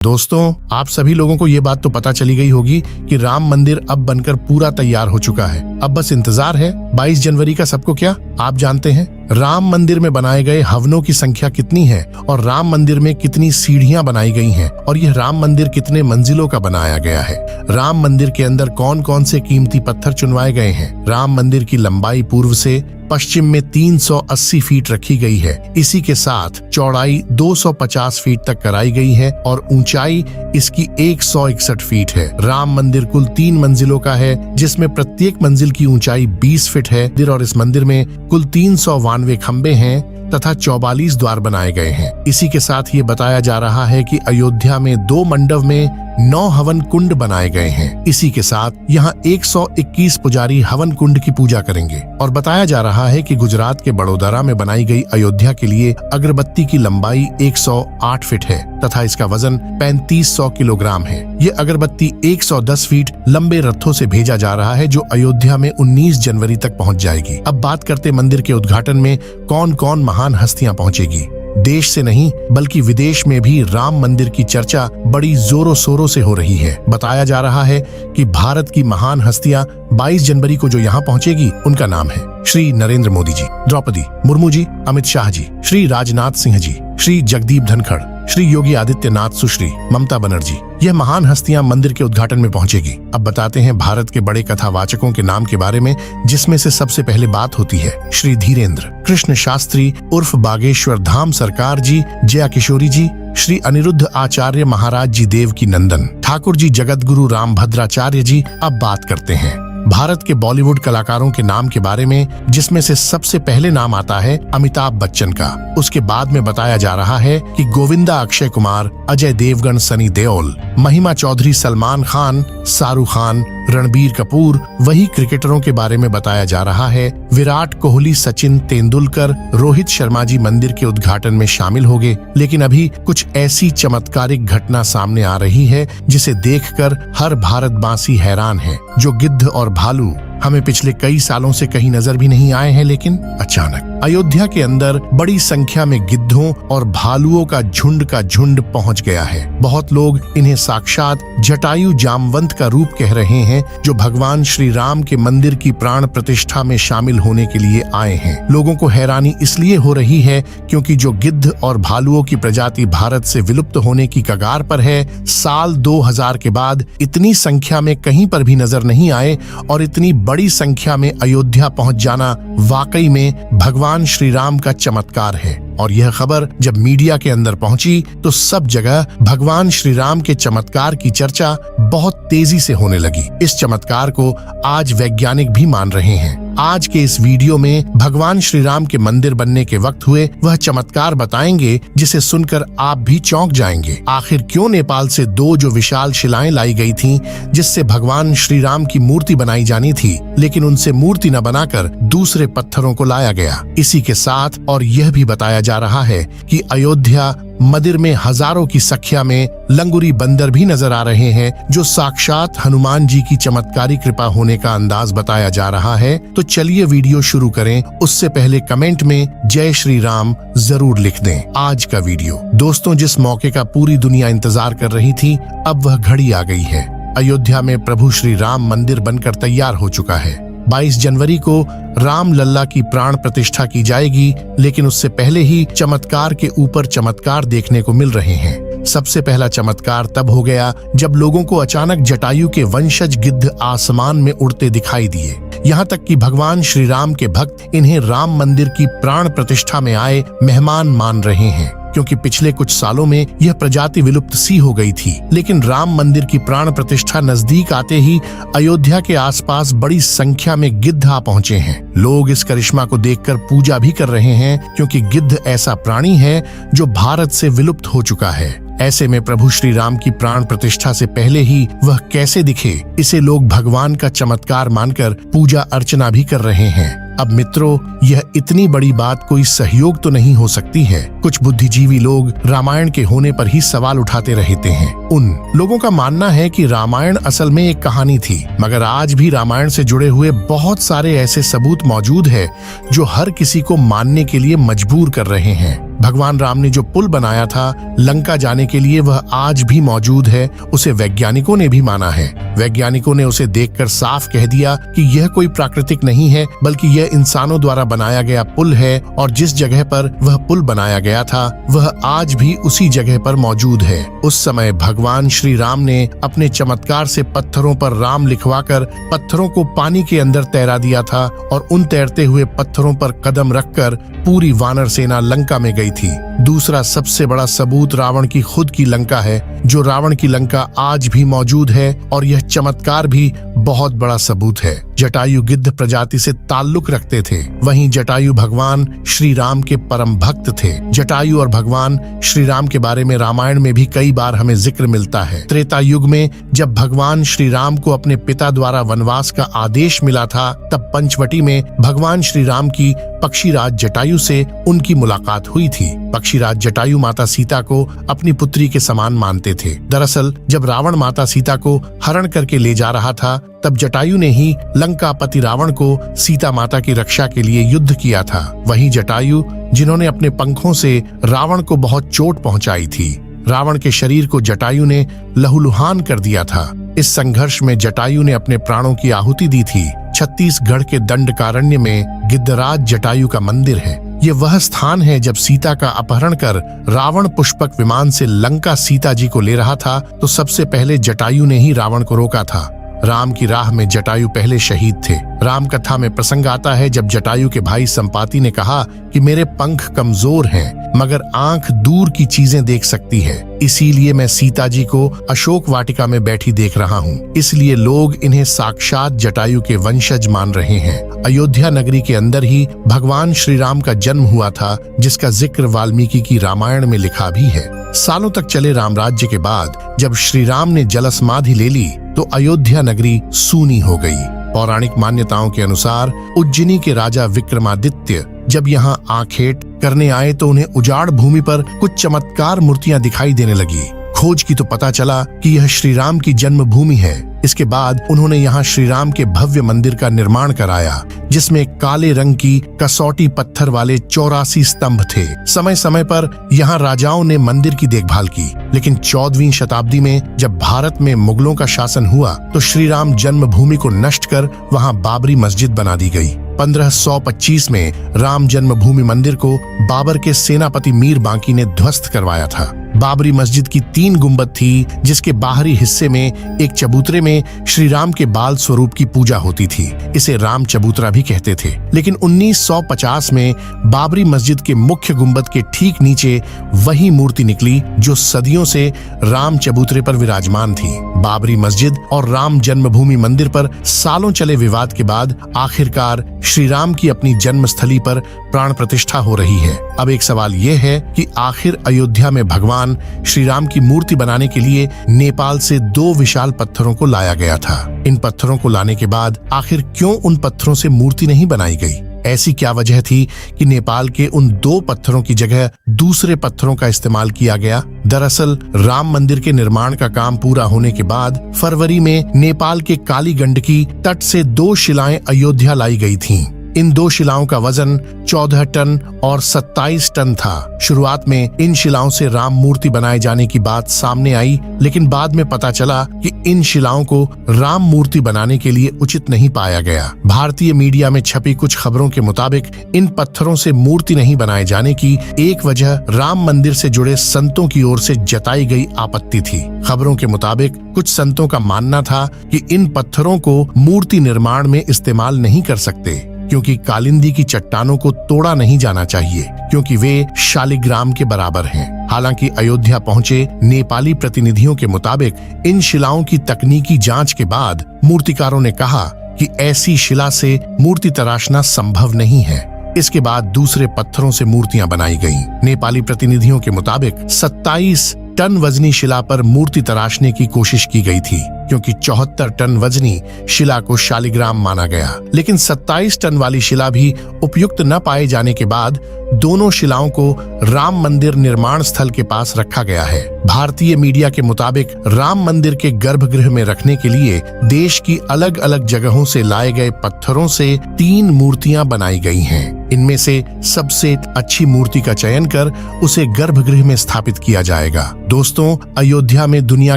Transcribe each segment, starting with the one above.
दोस्तों, आप सभी लोगों को ये बात तो पता चली गई होगी कि राम मंदिर अब बनकर पूरा तैयार हो चुका है। अब बस इंतजार है 22 जनवरी का। सबको क्या आप जानते हैं राम मंदिर में बनाए गए हवनों की संख्या कितनी है और राम मंदिर में कितनी सीढ़ियां बनाई गई हैं और यह राम मंदिर कितने मंजिलों का बनाया गया है? राम मंदिर के अंदर कौन कौन से कीमती पत्थर चुनवाए गए हैं? राम मंदिर की लंबाई पूर्व से पश्चिम में 380 फीट रखी गई है। इसी के साथ चौड़ाई 250 फीट तक कराई गई है और ऊंचाई इसकी 161 फीट है। राम मंदिर कुल 3 मंजिलों का है, जिसमें प्रत्येक मंजिल की ऊंचाई 20 फीट है और इस मंदिर में कुल 392 खंबे हैं तथा 44 द्वार बनाए गए हैं। इसी के साथ ये बताया जा रहा है कि अयोध्या में 2 मंडप में 9 हवन कुंड बनाए गए हैं। इसी के साथ यहाँ 121 पुजारी हवन कुंड की पूजा करेंगे। और बताया जा रहा है कि गुजरात के बड़ोदरा में बनाई गई अयोध्या के लिए अगरबत्ती की लंबाई 108 फीट है तथा इसका वजन 3500 किलोग्राम है। ये अगरबत्ती 110 फीट लंबे रथों से भेजा जा रहा है, जो अयोध्या में 19 जनवरी तक पहुंच जाएगी। अब बात करते मंदिर के उद्घाटन में कौन कौन महान हस्तियां पहुंचेगी। देश से नहीं बल्कि विदेश में भी राम मंदिर की चर्चा बड़ी जोरों शोरों से हो रही है। बताया जा रहा है कि भारत की महान हस्तियां 22 जनवरी को जो यहाँ पहुंचेगी उनका नाम है श्री नरेंद्र मोदी जी, द्रौपदी मुर्मू जी, अमित शाह जी, श्री राजनाथ सिंह जी, श्री जगदीप धनखड़, श्री योगी आदित्यनाथ, सुश्री ममता बनर्जी। यह महान हस्तियां मंदिर के उद्घाटन में पहुंचेगी। अब बताते हैं भारत के बड़े कथावाचकों के नाम के बारे में, जिसमें से सबसे पहले बात होती है श्री धीरेन्द्र कृष्ण शास्त्री उर्फ बागेश्वर धाम सरकार जी, जया किशोरी जी, श्री अनिरुद्ध आचार्य महाराज जी देवकी नंदन, ठाकुर जी जगत गुरु राम भद्राचार्य जी। अब बात करते हैं भारत के बॉलीवुड कलाकारों के नाम के बारे में, जिसमें से सबसे पहले नाम आता है अमिताभ बच्चन का। उसके बाद में बताया जा रहा है कि गोविंदा अक्षय कुमार, अजय देवगन, सनी देओल, महिमा चौधरी, सलमान खान, शाहरुख खान, रणबीर कपूर। वही क्रिकेटरों के बारे में बताया जा रहा है विराट कोहली, सचिन तेंदुलकर, रोहित शर्मा जी मंदिर के उद्घाटन में शामिल होंगे। लेकिन अभी कुछ ऐसी चमत्कारिक घटना सामने आ रही है जिसे देखकर हर भारतवासी हैरान है। जो गिद्ध और भालू हमें पिछले कई सालों से कहीं नजर भी नहीं आए हैं, लेकिन अचानक अयोध्या के अंदर बड़ी संख्या में गिद्धों और भालुओं का झुंड पहुंच गया है। बहुत लोग इन्हें साक्षात जटायु जामवंत का रूप कह रहे हैं, जो भगवान श्री राम के मंदिर की प्राण प्रतिष्ठा में शामिल होने के लिए आए हैं। लोगों को हैरानी इसलिए हो रही है क्योंकि जो गिद्ध और भालुओं की प्रजाति भारत से विलुप्त होने की कगार पर है, साल 2000 के बाद इतनी संख्या में कहीं पर भी नजर नहीं आए और इतनी बड़ी संख्या में अयोध्या पहुंच जाना वाकई में भगवान श्री राम का चमत्कार है। और यह खबर जब मीडिया के अंदर पहुंची तो सब जगह भगवान श्री राम के चमत्कार की चर्चा बहुत तेजी से होने लगी। इस चमत्कार को आज वैज्ञानिक भी मान रहे हैं। आज के इस वीडियो में भगवान श्री राम के मंदिर बनने के वक्त हुए वह चमत्कार बताएंगे, जिसे सुनकर आप भी चौंक जाएंगे। आखिर क्यों नेपाल से 2 जो विशाल शिलाएं लाई गई थीं, जिससे भगवान श्री राम की मूर्ति बनाई जानी थी, लेकिन उनसे मूर्ति न बनाकर दूसरे पत्थरों को लाया गया। इसी के साथ और यह भी बताया जा रहा है कि अयोध्या मंदिर में हजारों की संख्या में लंगूरी बंदर भी नजर आ रहे हैं, जो साक्षात हनुमान जी की चमत्कारी कृपा होने का अंदाज बताया जा रहा है। तो चलिए वीडियो शुरू करें। उससे पहले कमेंट में जय श्री राम जरूर लिख दें। आज का वीडियो दोस्तों, जिस मौके का पूरी दुनिया इंतजार कर रही थी, अब वह घड़ी आ गई है। अयोध्या में प्रभु श्री राम मंदिर बनकर तैयार हो चुका है। 22 जनवरी को राम लल्ला की प्राण प्रतिष्ठा की जाएगी, लेकिन उससे पहले ही चमत्कार के ऊपर चमत्कार देखने को मिल रहे हैं। सबसे पहला चमत्कार तब हो गया जब लोगों को अचानक जटायु के वंशज गिद्ध आसमान में उड़ते दिखाई दिए। यहाँ तक कि भगवान श्री राम के भक्त इन्हें राम मंदिर की प्राण प्रतिष्ठा में आए मेहमान मान रहे हैं, क्योंकि पिछले कुछ सालों में यह प्रजाति विलुप्त सी हो गई थी। लेकिन राम मंदिर की प्राण प्रतिष्ठा नजदीक आते ही अयोध्या के आसपास बड़ी संख्या में गिद्ध आ पहुंचे हैं। लोग इस करिश्मा को देखकर पूजा भी कर रहे हैं, क्योंकि गिद्ध ऐसा प्राणी है जो भारत से विलुप्त हो चुका है। ऐसे में प्रभु श्री राम की प्राण प्रतिष्ठा से पहले ही वह कैसे दिखे, इसे लोग भगवान का चमत्कार मानकर पूजा अर्चना भी कर रहे हैं। अब मित्रों, यह इतनी बड़ी बात कोई सहयोग तो नहीं हो सकती है। कुछ बुद्धिजीवी लोग रामायण के होने पर ही सवाल उठाते रहते हैं। उन लोगों का मानना है कि रामायण असल में एक कहानी थी, मगर आज भी रामायण से जुड़े हुए बहुत सारे ऐसे सबूत मौजूद है जो हर किसी को मानने के लिए मजबूर कर रहे हैं। भगवान राम ने जो पुल बनाया था लंका जाने के लिए वह आज भी मौजूद है, उसे वैज्ञानिकों ने भी माना है। वैज्ञानिकों ने उसे देखकर साफ कह दिया कि यह कोई प्राकृतिक नहीं है बल्कि यह इंसानों द्वारा बनाया गया पुल है, और जिस जगह पर वह पुल बनाया गया था वह आज भी उसी जगह पर मौजूद है। उस समय भगवान श्री राम ने अपने चमत्कार से पत्थरों पर राम लिखवाकर पत्थरों को पानी के अंदर तैरा दिया था, और उन तैरते हुए पत्थरों पर कदम रखकर पूरी वानर सेना लंका में गई थी। दूसरा सबसे बड़ा सबूत रावण की खुद की लंका है, जो रावण की लंका आज भी मौजूद है, और यह चमत्कार भी बहुत बड़ा सबूत है। जटायु गिद्ध प्रजाति से ताल्लुक रखते थे, वहीं जटायु भगवान श्री राम के परम भक्त थे। जटायु और भगवान श्री राम के बारे में रामायण में भी कई बार हमें जिक्र मिलता है। त्रेता युग में जब भगवान श्री राम को अपने पिता द्वारा वनवास का आदेश मिला था, तब पंचवटी में भगवान श्री राम की पक्षीराज जटायु से उनकी मुलाकात हुई थी। पक्षीराज जटायु माता सीता को अपनी पुत्री के समान मानते थे। दरअसल जब रावण माता सीता को हरण करके ले जा रहा था, तब जटायु ने ही लंकापति रावण को सीता माता की रक्षा के लिए युद्ध किया था। वहीं जटायु जिन्होंने अपने पंखों से रावण को बहुत चोट पहुंचाई थी। रावण के शरीर को जटायु ने लहूलुहान कर दिया था। इस संघर्ष में जटायु ने अपने प्राणों की आहुति दी थी। छत्तीसगढ़ के दंडकारण्य में गिद्धराज जटायु का मंदिर है। ये वह स्थान है जब सीता का अपहरण कर रावण पुष्पक विमान से लंका सीता जी को ले रहा था, तो सबसे पहले जटायु ने ही रावण को रोका था। राम की राह में जटायु पहले शहीद थे। राम कथा में प्रसंग आता है जब जटायु के भाई संपाति ने कहा कि मेरे पंख कमजोर हैं, मगर आंख दूर की चीजें देख सकती है, इसीलिए मैं सीता जी को अशोक वाटिका में बैठी देख रहा हूँ। इसलिए लोग इन्हें साक्षात जटायु के वंशज मान रहे हैं। अयोध्या नगरी के अंदर ही भगवान श्री राम का जन्म हुआ था, जिसका जिक्र वाल्मीकि की रामायण में लिखा भी है। सालों तक चले राम राज्य के बाद जब श्री राम ने जलसमाधि ले ली, तो अयोध्या नगरी सूनी हो गई। पौराणिक मान्यताओं के अनुसार उज्जैनी के राजा विक्रमादित्य जब यहाँ आखेट करने आए, तो उन्हें उजाड़ भूमि पर कुछ चमत्कार मूर्तियां दिखाई देने लगी। खोज की तो पता चला कि यह श्री राम की जन्मभूमि है। इसके बाद उन्होंने यहाँ श्री राम के भव्य मंदिर का निर्माण कराया, जिसमें काले रंग की कसौटी पत्थर वाले 84 स्तंभ थे। समय समय पर यहाँ राजाओं ने मंदिर की देखभाल की, लेकिन 14वीं शताब्दी में जब भारत में मुगलों का शासन हुआ, तो श्री राम जन्मभूमि को नष्ट कर वहाँ बाबरी मस्जिद बना दी गई। 1525 में राम जन्मभूमि मंदिर को बाबर के सेनापति मीर बांकी ने ध्वस्त करवाया था। बाबरी मस्जिद की 3 गुंबद थी, जिसके बाहरी हिस्से में एक चबूतरे में श्री राम के बाल स्वरूप की पूजा होती थी। इसे राम चबूतरा भी कहते थे। लेकिन 1950 में बाबरी मस्जिद के मुख्य गुंबद के ठीक नीचे वही मूर्ति निकली जो सदियों से राम चबूतरे पर विराजमान थी। बाबरी मस्जिद और राम जन्मभूमि मंदिर पर सालों चले विवाद के बाद आखिरकार श्री राम की अपनी जन्मस्थली पर प्राण प्रतिष्ठा हो रही है। अब एक सवाल ये है कि आखिर अयोध्या में भगवान श्री राम की मूर्ति बनाने के लिए नेपाल से 2 विशाल पत्थरों को लाया गया था। इन पत्थरों को लाने के बाद आखिर क्यों उन पत्थरों से मूर्ति नहीं बनाई गई? ऐसी क्या वजह थी कि नेपाल के उन 2 पत्थरों की जगह दूसरे पत्थरों का इस्तेमाल किया गया? दरअसल राम मंदिर के निर्माण का काम पूरा होने के बाद फरवरी में नेपाल के काली गंडकी तट से 2 शिलाएं अयोध्या लाई गई थीं। इन 2 शिलाओं का वजन 14 टन और 27 टन था। शुरुआत में इन शिलाओं से राम मूर्ति बनाए जाने की बात सामने आई, लेकिन बाद में पता चला कि इन शिलाओं को राम मूर्ति बनाने के लिए उचित नहीं पाया गया। भारतीय मीडिया में छपी कुछ खबरों के मुताबिक इन पत्थरों से मूर्ति नहीं बनाए जाने की एक वजह राम मंदिर से जुड़े संतों की ओर से जताई गई आपत्ति थी। खबरों के मुताबिक कुछ संतों का मानना था कि इन पत्थरों को मूर्ति निर्माण में इस्तेमाल नहीं कर सकते, क्योंकि कालिंदी की चट्टानों को तोड़ा नहीं जाना चाहिए, क्योंकि वे शालिग्राम के बराबर हैं। हालांकि अयोध्या पहुंचे नेपाली प्रतिनिधियों के मुताबिक इन शिलाओं की तकनीकी जांच के बाद मूर्तिकारों ने कहा कि ऐसी शिला से मूर्ति तराशना संभव नहीं है। इसके बाद दूसरे पत्थरों से मूर्तियां बनाई गईं। नेपाली प्रतिनिधियों के मुताबिक 27 टन वजनी शिला पर मूर्ति तराशने की कोशिश की गई थी, क्योंकि 74 टन वजनी शिला को शालिग्राम माना गया। लेकिन 27 टन वाली शिला भी उपयुक्त न पाए जाने के बाद दोनों शिलाओं को राम मंदिर निर्माण स्थल के पास रखा गया है। भारतीय मीडिया के मुताबिक राम मंदिर के गर्भगृह में रखने के लिए देश की अलग अलग जगहों से लाए गए पत्थरों से 3 मूर्तियां बनाई गई हैं। इनमें से सबसे अच्छी मूर्ति का चयन कर उसे गर्भगृह में स्थापित किया जाएगा। दोस्तों, अयोध्या में दुनिया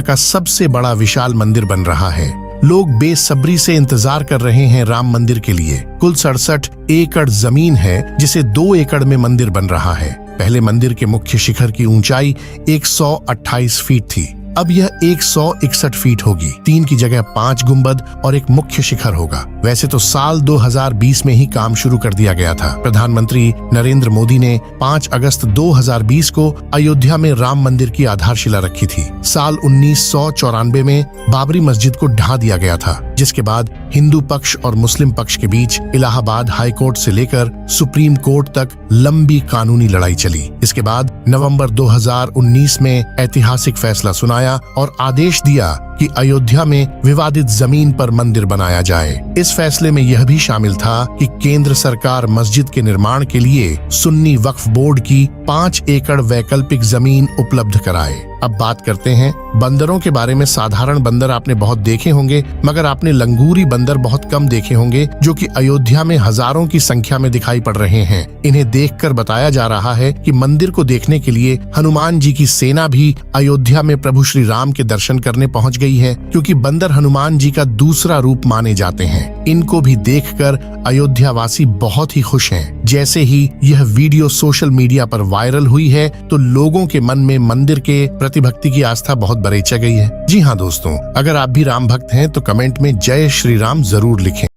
का सबसे बड़ा विशाल मंदिर बन रहा है। लोग बेसब्री से इंतजार कर रहे हैं राम मंदिर के लिए। कुल 67 एकड़ जमीन है, जिसे 2 एकड़ में मंदिर बन रहा है। पहले मंदिर के मुख्य शिखर की ऊंचाई 128 फीट थी, अब यह 161 फीट होगी। 3 की जगह 5 गुंबद और एक मुख्य शिखर होगा। वैसे तो साल 2020 में ही काम शुरू कर दिया गया था। प्रधानमंत्री नरेंद्र मोदी ने 5 अगस्त 2020 को अयोध्या में राम मंदिर की आधारशिला रखी थी। साल 1994 में बाबरी मस्जिद को ढा दिया गया था, जिसके बाद हिंदू पक्ष और मुस्लिम पक्ष के बीच इलाहाबाद हाई कोर्ट से लेकर सुप्रीम कोर्ट तक लंबी कानूनी लड़ाई चली। इसके बाद नवंबर 2019 में ऐतिहासिक फैसला सुनाया और आदेश दिया कि अयोध्या में विवादित जमीन पर मंदिर बनाया जाए। इस फैसले में यह भी शामिल था कि केंद्र सरकार मस्जिद के निर्माण के लिए सुन्नी वक्फ बोर्ड की 5 एकड़ वैकल्पिक जमीन उपलब्ध कराए। अब बात करते हैं बंदरों के बारे में। साधारण बंदर आपने बहुत देखे होंगे, मगर आपने लंगूरी बंदर बहुत कम देखे होंगे, जो कि अयोध्या में हजारों की संख्या में दिखाई पड़ रहे हैं। इन्हें देखकर बताया जा रहा है कि मंदिर को देखने के लिए हनुमान जी की सेना भी अयोध्या में प्रभु श्री राम के दर्शन करने पहुंच गई है, क्योंकि बंदर हनुमान जी का दूसरा रूप माने जाते हैं। इनको भी देखकर अयोध्या वासी बहुत ही खुश हैं। जैसे ही यह वीडियो सोशल मीडिया पर वायरल हुई है, तो लोगों के मन में मंदिर के प्रति भक्ति की आस्था बहुत बरेचा गई है। जी हाँ दोस्तों, अगर आप भी राम भक्त हैं तो कमेंट में जय श्री राम जरूर लिखें।